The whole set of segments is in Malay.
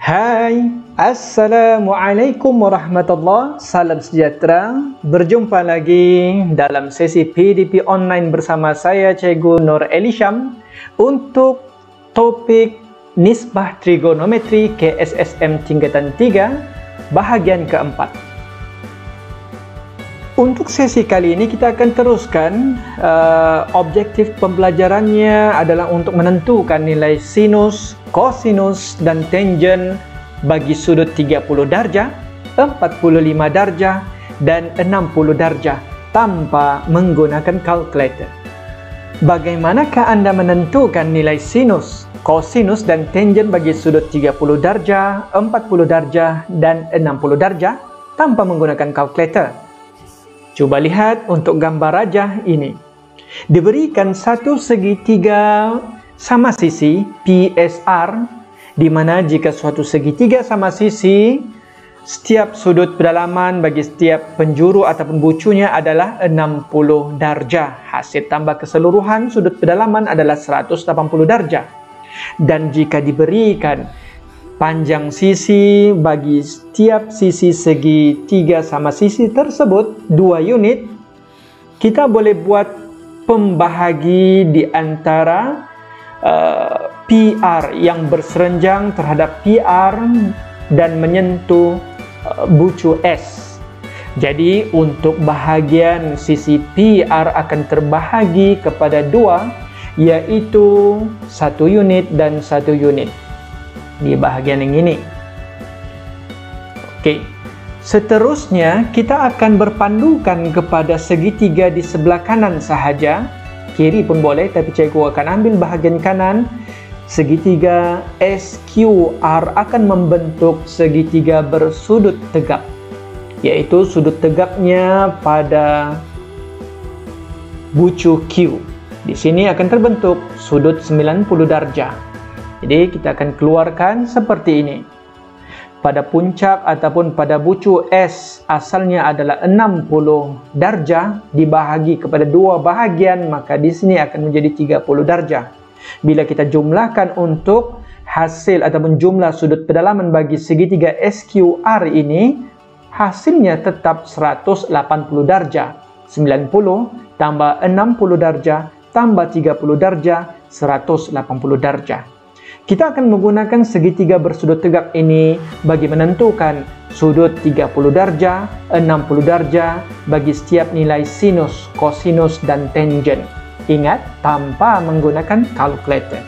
Hai, Assalamualaikum warahmatullahi. Salam sejahtera. Berjumpa lagi dalam sesi PDP online bersama saya Cikgu Nur Elisham untuk topik Nisbah Trigonometri KSSM tingkatan 3 bahagian keempat. Untuk sesi kali ini kita akan teruskan objektif pembelajarannya adalah untuk menentukan nilai sinus, kosinus dan tangen bagi sudut 30 darjah, 45 darjah dan 60 darjah tanpa menggunakan kalkulator. Bagaimanakah Anda menentukan nilai sinus, kosinus dan tangen bagi sudut 30 darjah, 40 darjah dan 60 darjah tanpa menggunakan kalkulator? Coba lihat untuk gambar rajah ini. Diberikan satu segitiga sama sisi PSR, di mana jika suatu segitiga sama sisi, setiap sudut pedalaman bagi setiap penjuru ataupun bucunya adalah 60 darjah. Hasil tambah keseluruhan sudut pedalaman adalah 180 darjah. Dan jika diberikan panjang sisi bagi setiap sisi segitiga sama sisi tersebut 2 unit, kita boleh buat pembahagi di antara PR yang berserenjang terhadap PR dan menyentuh bucu S. Jadi untuk bahagian sisi PR akan terbahagi kepada 2, yaitu 1 unit dan 1 unit di bahagian yang ini. Oke. Seterusnya kita akan berpandukan kepada segitiga di sebelah kanan sahaja. Kiri pun boleh, tapi cikgu akan ambil bahagian kanan. Segitiga SQR akan membentuk segitiga bersudut tegap, yaitu sudut tegapnya pada bucu Q. Di sini akan terbentuk sudut 90 darjah. Jadi kita akan keluarkan seperti ini. Pada puncak ataupun pada bucu S asalnya adalah 60 darjah dibahagi kepada 2 bahagian, maka di sini akan menjadi 30 darjah. Bila kita jumlahkan untuk hasil ataupun jumlah sudut pedalaman bagi segitiga SQR ini, hasilnya tetap 180 darjah. 90 tambah 60 darjah tambah 30 darjah, 180 darjah. Kita akan menggunakan segitiga bersudut tegak ini bagi menentukan sudut 30 darjah, 60 darjah bagi setiap nilai sinus, kosinus dan tangen. Ingat, tanpa menggunakan kalkulator.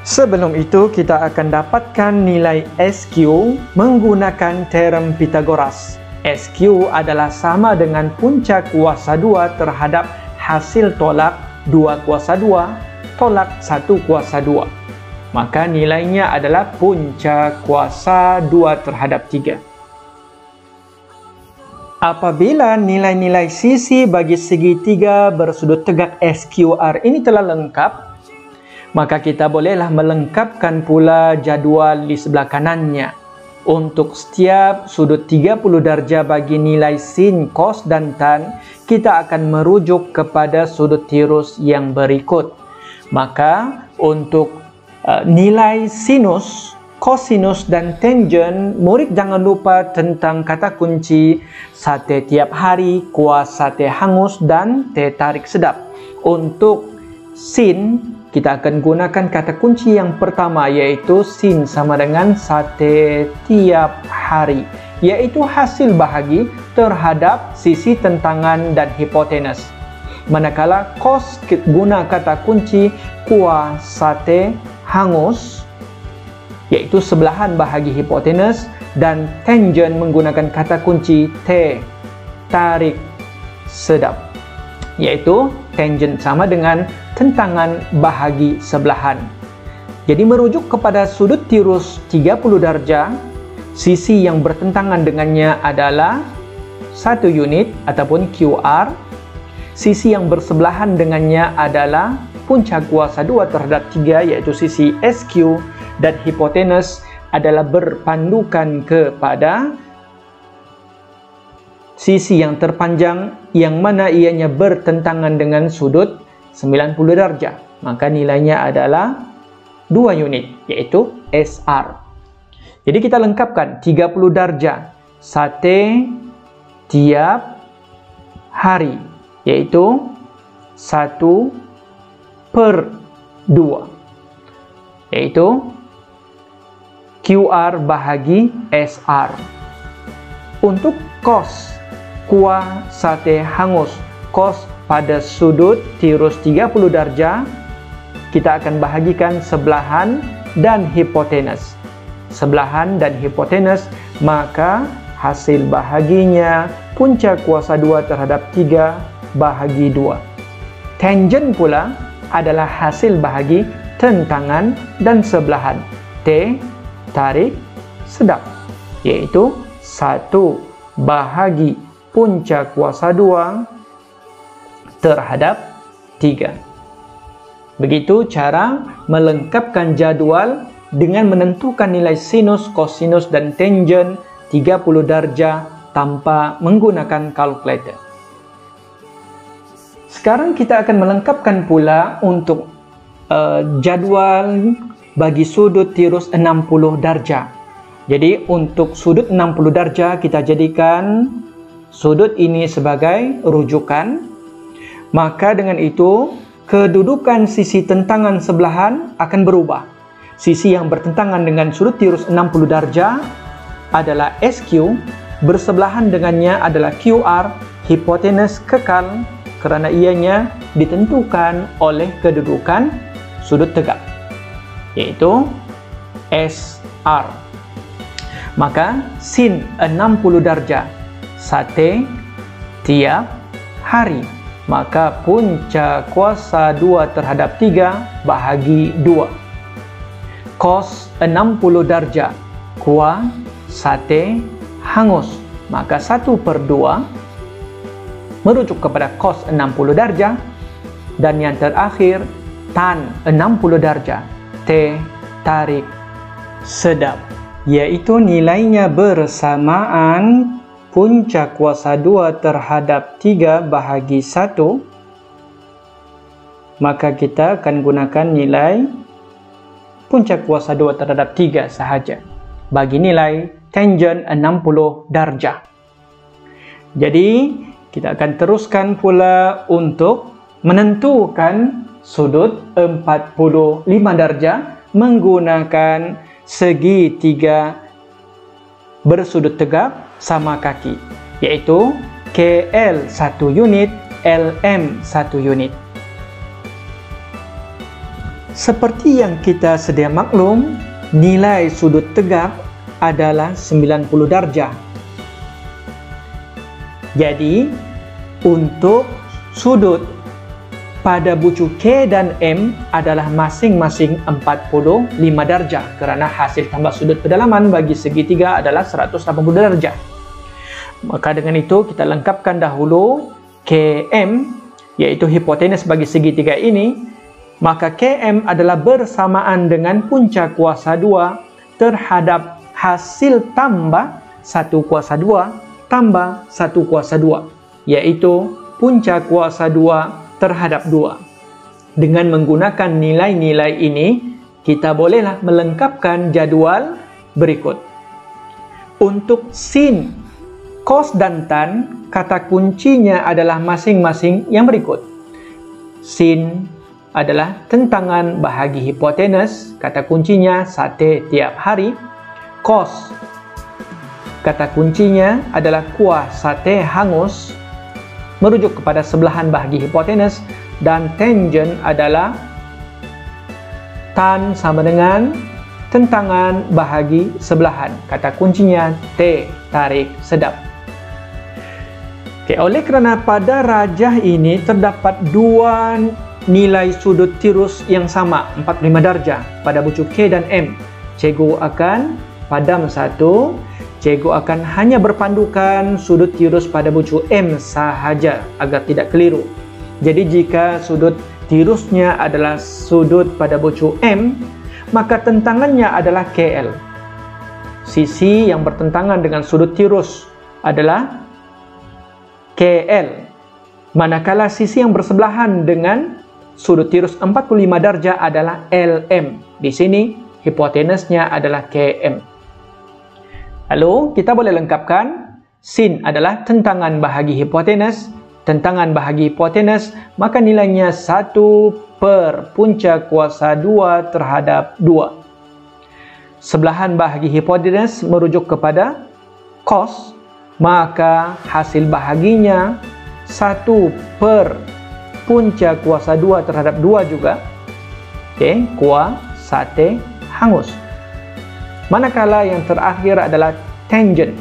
Sebelum itu, kita akan dapatkan nilai SQ menggunakan teorem Pythagoras. SQ adalah sama dengan puncak kuasa 2 terhadap hasil tolak 2 kuasa 2 tolak 1 kuasa 2. Maka nilainya adalah puncak kuasa 2 terhadap 3. Apabila nilai-nilai sisi bagi segitiga bersudut tegak SQR ini telah lengkap, maka kita bolehlah melengkapkan pula jadual di sebelah kanannya. Untuk setiap sudut 30 darjah bagi nilai sin, kos dan tan, kita akan merujuk kepada sudut tirus yang berikut. Maka untuk nilai sinus, kosinus dan tangen, murid jangan lupa tentang kata kunci sate tiap hari, kuas sate hangus dan teh tarik sedap. Untuk sin, kita akan gunakan kata kunci yang pertama, yaitu sin sama dengan sate tiap hari, yaitu hasil bahagi terhadap sisi tentangan dan hipotenus. Manakala kos guna kata kunci kuas sate hangus, yaitu sebelahan bahagi hipotenus, dan tangen menggunakan kata kunci T tarik sedap, yaitu tangen sama dengan tentangan bahagi sebelahan. Jadi merujuk kepada sudut tirus 30 darjah, sisi yang bertentangan dengannya adalah 1 unit ataupun QR. Sisi yang bersebelahan dengannya adalah puncak kuasa 2 terhadap 3, yaitu sisi SQ, dan hipotenus adalah berpandukan kepada sisi yang terpanjang yang mana ianya bertentangan dengan sudut 90 darjah. Maka nilainya adalah 2 unit, yaitu SR. Jadi kita lengkapkan 30 darjah tiap hari, yaitu 1/2, yaitu QR bahagi SR. Untuk kos kuah sate hangus, kos pada sudut tirus 30 darjah, kita akan bahagikan sebelahan dan hipotenus. Sebelahan dan hipotenus, maka hasil bahaginya punca kuasa 2 terhadap 3 bahagi 2. Tangen pula adalah hasil bahagi tentangan dan sebelahan. T tarik sedap, yaitu 1 bahagi punca kuasa 2 terhadap 3. Begitu cara melengkapkan jadual dengan menentukan nilai sinus, kosinus dan tangen 30 darjah tanpa menggunakan kalkulator. Sekarang kita akan melengkapkan pula untuk jadual bagi sudut tirus 60 darjah. Jadi untuk sudut 60 darjah kita jadikan sudut ini sebagai rujukan. Maka dengan itu kedudukan sisi tentangan sebelahan akan berubah. Sisi yang bertentangan dengan sudut tirus 60 darjah adalah SQ, bersebelahan dengannya adalah QR, hipotenus kekal kerana ianya ditentukan oleh kedudukan sudut tegak, yaitu SR. Maka sin 60 darjah sate tiap hari, maka punca kuasa 2 terhadap 3 bahagi 2. Kos 60 darjah kuah sate hangus, maka 1/2 merujuk kepada kos 60 darjah. Dan yang terakhir tan 60 darjah T tarik sedap, yaitu nilainya bersamaan punca kuasa 2 terhadap 3 bahagi 1. Maka kita akan gunakan nilai punca kuasa 2 terhadap 3 sahaja bagi nilai tangen 60 darjah. Jadi kita akan teruskan pula untuk menentukan sudut 45 darjah menggunakan segitiga bersudut tegak sama kaki, yaitu KL 1 unit, LM 1 unit. Seperti yang kita sedia maklum, nilai sudut tegak adalah 90 darjah. Jadi untuk sudut pada bucu K dan M adalah masing-masing 45 darjah kerana hasil tambah sudut pedalaman bagi segitiga adalah 180 darjah. Maka dengan itu kita lengkapkan dahulu KM, yaitu hipotenus bagi segitiga ini. Maka KM adalah bersamaan dengan punca kuasa 2 terhadap hasil tambah 1 kuasa 2 tambah 1 kuasa 2, yaitu punca kuasa 2 terhadap 2. Dengan menggunakan nilai-nilai ini, kita bolehlah melengkapkan jadual berikut. Untuk sin, kos dan tan, kata kuncinya adalah masing-masing yang berikut. Sin adalah tentangan bahagi hipotenus, kata kuncinya sate tiap hari. Kos, kata kuncinya adalah kuah sate hangus, merujuk kepada sebelahan bahagi hipotenus. Dan tangen adalah tan sama dengan tentangan bahagi sebelahan, kata kuncinya T tarik sedap. Oleh kerana pada rajah ini terdapat dua nilai sudut tirus yang sama, 45 darjah pada bucu K dan M, cikgu akan padam satu, cikgu akan hanya berpandukan sudut tirus pada bucu M sahaja agar tidak keliru. Jadi jika sudut tirusnya adalah sudut pada bucu M, maka tentangannya adalah KL. Sisi yang bertentangan dengan sudut tirus adalah KL. Manakala sisi yang bersebelahan dengan sudut tirus 45 darjah adalah LM. Di sini hipotenusnya adalah KM. Lalu kita boleh lengkapkan, sin adalah tentangan bahagi hipotenus. Tentangan bahagi hipotenus, maka nilainya 1 per punca kuasa 2 terhadap 2. Sebelahan bahagi hipotenus merujuk kepada cos, maka hasil bahaginya 1 per punca kuasa 2 terhadap 2 juga. Okey, kuah sate hangus. Manakala yang terakhir adalah tangent,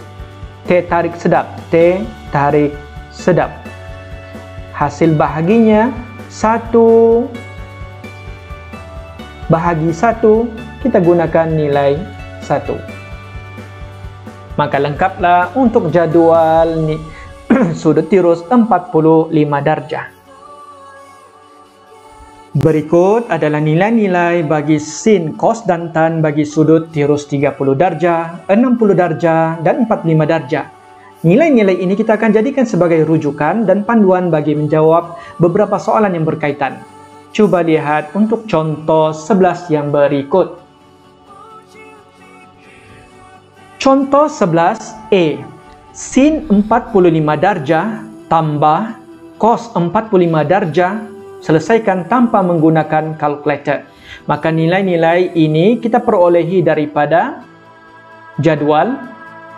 T tarik sedap, T tarik sedap. Hasil bahaginya 1 bahagi 1, kita gunakan nilai 1. Maka lengkaplah untuk jadual sudut tirus 45 darjah. Berikut adalah nilai-nilai bagi sin, cos dan tan bagi sudut tirus 30 darjah, 60 darjah, dan 45 darjah. Nilai-nilai ini kita akan jadikan sebagai rujukan dan panduan bagi menjawab beberapa soalan yang berkaitan. Cuba lihat untuk contoh 11 yang berikut. Contoh 11A. Sin 45 darjah tambah cos 45 darjah selesaikan tanpa menggunakan kalkulator. Maka nilai-nilai ini kita perolehi daripada jadual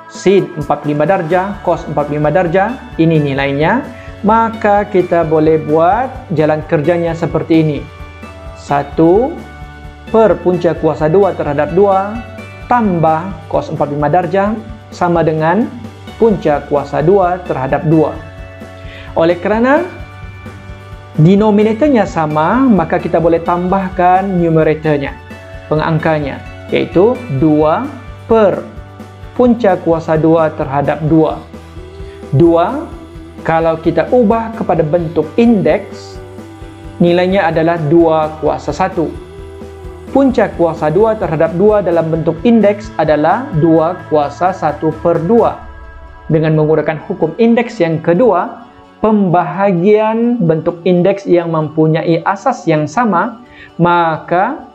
sin 45 darjah, cos 45 darjah. Ini nilainya. Maka kita boleh buat jalan kerjanya seperti ini. 1 per punca kuasa 2 terhadap 2 tambah cos 45 darjah sama dengan punca kuasa 2 terhadap 2. Oleh kerana denominatornya sama, maka kita boleh tambahkan numeratornya, pengangkanya, iaitu 2 per punca kuasa 2 terhadap 2. 2, kalau kita ubah kepada bentuk indeks, nilainya adalah 2 kuasa 1. Punca kuasa 2 terhadap 2 dalam bentuk indeks adalah 2 kuasa 1 per 2. Dengan menggunakan hukum indeks yang kedua, pembahagian bentuk indeks yang mempunyai asas yang sama, maka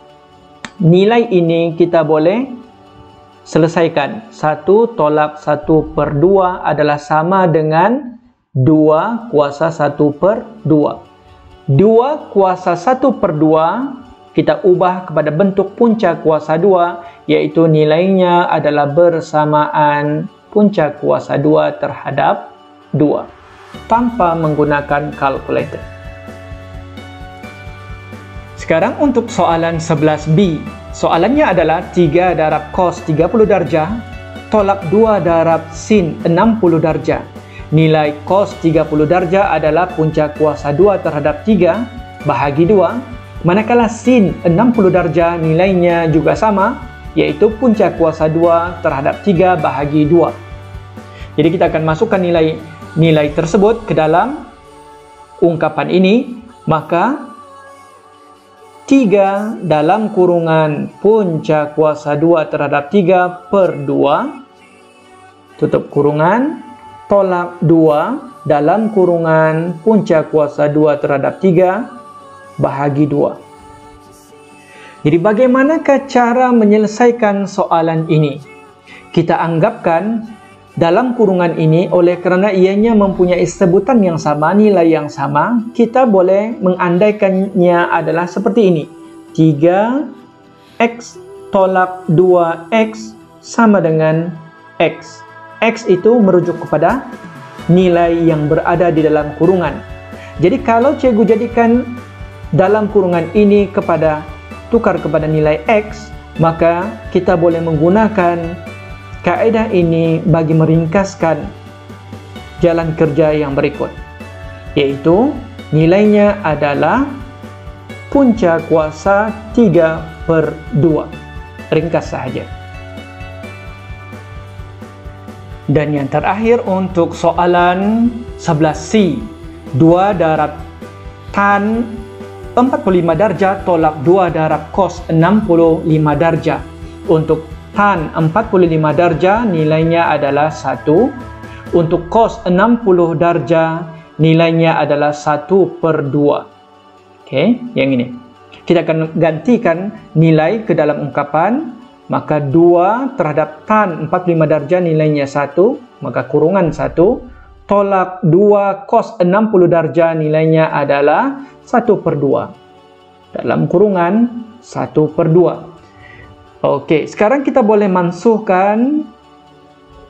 nilai ini kita boleh selesaikan. 1 tolak 1 per 2 adalah sama dengan 2 kuasa 1 per 2. 2 kuasa 1 per 2 kita ubah kepada bentuk punca kuasa 2, iaitu nilainya adalah bersamaan punca kuasa 2 terhadap 2. Tanpa menggunakan kalkulator. Sekarang untuk soalan 11B. Soalannya adalah 3 darab cos 30 darjah tolak 2 darab sin 60 darjah. Nilai cos 30 darjah adalah punca kuasa 2 terhadap 3 bahagi 2. Manakala sin 60 darjah nilainya juga sama, iaitu punca kuasa 2 terhadap 3 bahagi 2. Jadi kita akan masukkan nilai tersebut ke dalam ungkapan ini, maka 3 dalam kurungan punca kuasa 2 terhadap 3 per 2 tutup kurungan tolak 2 dalam kurungan punca kuasa 2 terhadap 3 bahagi 2. Jadi bagaimanakah cara menyelesaikan soalan ini? Kita anggapkan dalam kurungan ini, oleh kerana ianya mempunyai sebutan yang sama, nilai yang sama, kita boleh mengandaikannya adalah seperti ini. 3x tolak 2x sama dengan x. X itu merujuk kepada nilai yang berada di dalam kurungan. Jadi kalau cikgu jadikan dalam kurungan ini tukar kepada nilai x, maka kita boleh menggunakan kaedah ini bagi meringkaskan jalan kerja yang berikut, yaitu nilainya adalah punca kuasa 3 per 2. Ringkas sahaja. Dan yang terakhir untuk soalan 11C. 2 darab tan 45 darjah tolak 2 darab cos 65 darjah. Untuk tan 45 darjah nilainya adalah 1. Untuk cos 60 darjah nilainya adalah 1 per 2. Okey, yang ini. Kita akan gantikan nilai ke dalam ungkapan maka 2 terhadap tan 45 darjah nilainya 1, maka kurungan 1, tolak 2 cos 60 darjah nilainya adalah 1/2. Dalam kurungan 1/2. Okey, sekarang kita boleh mansuhkan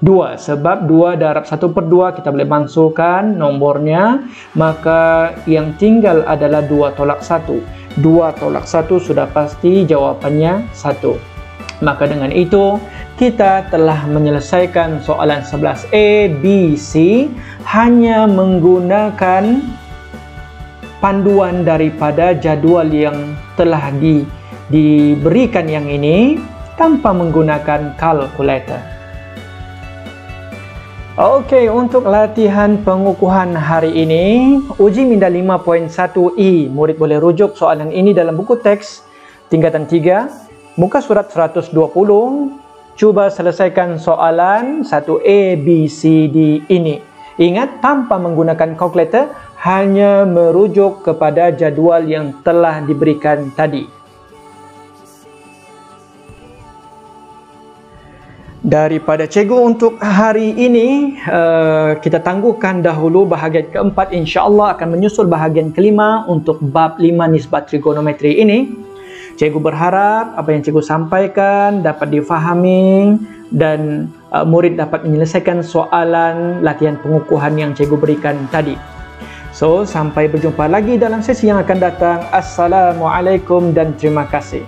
2, sebab 2 darab 1/2 kita boleh mansuhkan nombornya, maka yang tinggal adalah 2 tolak 1. 2 tolak 1 sudah pasti jawapannya 1. Maka dengan itu, kita telah menyelesaikan soalan 11A, B, C hanya menggunakan panduan daripada jadual yang telah diberikan yang ini tanpa menggunakan kalkulator. Okey, untuk latihan pengukuhan hari ini, uji minda 5.1E, murid boleh rujuk soalan ini dalam buku teks tingkatan 3. Muka surat 120, cuba selesaikan soalan 1A, B, C, D ini. Ingat, tanpa menggunakan kalkulator, hanya merujuk kepada jadual yang telah diberikan tadi. Daripada cikgu untuk hari ini, kita tangguhkan dahulu bahagian keempat. InsyaAllah akan menyusul bahagian kelima untuk bab 5 nisbat trigonometri ini. Cikgu berharap apa yang cikgu sampaikan dapat difahami dan murid dapat menyelesaikan soalan latihan pengukuhan yang cikgu berikan tadi. So, sampai berjumpa lagi dalam sesi yang akan datang. Assalamualaikum dan terima kasih.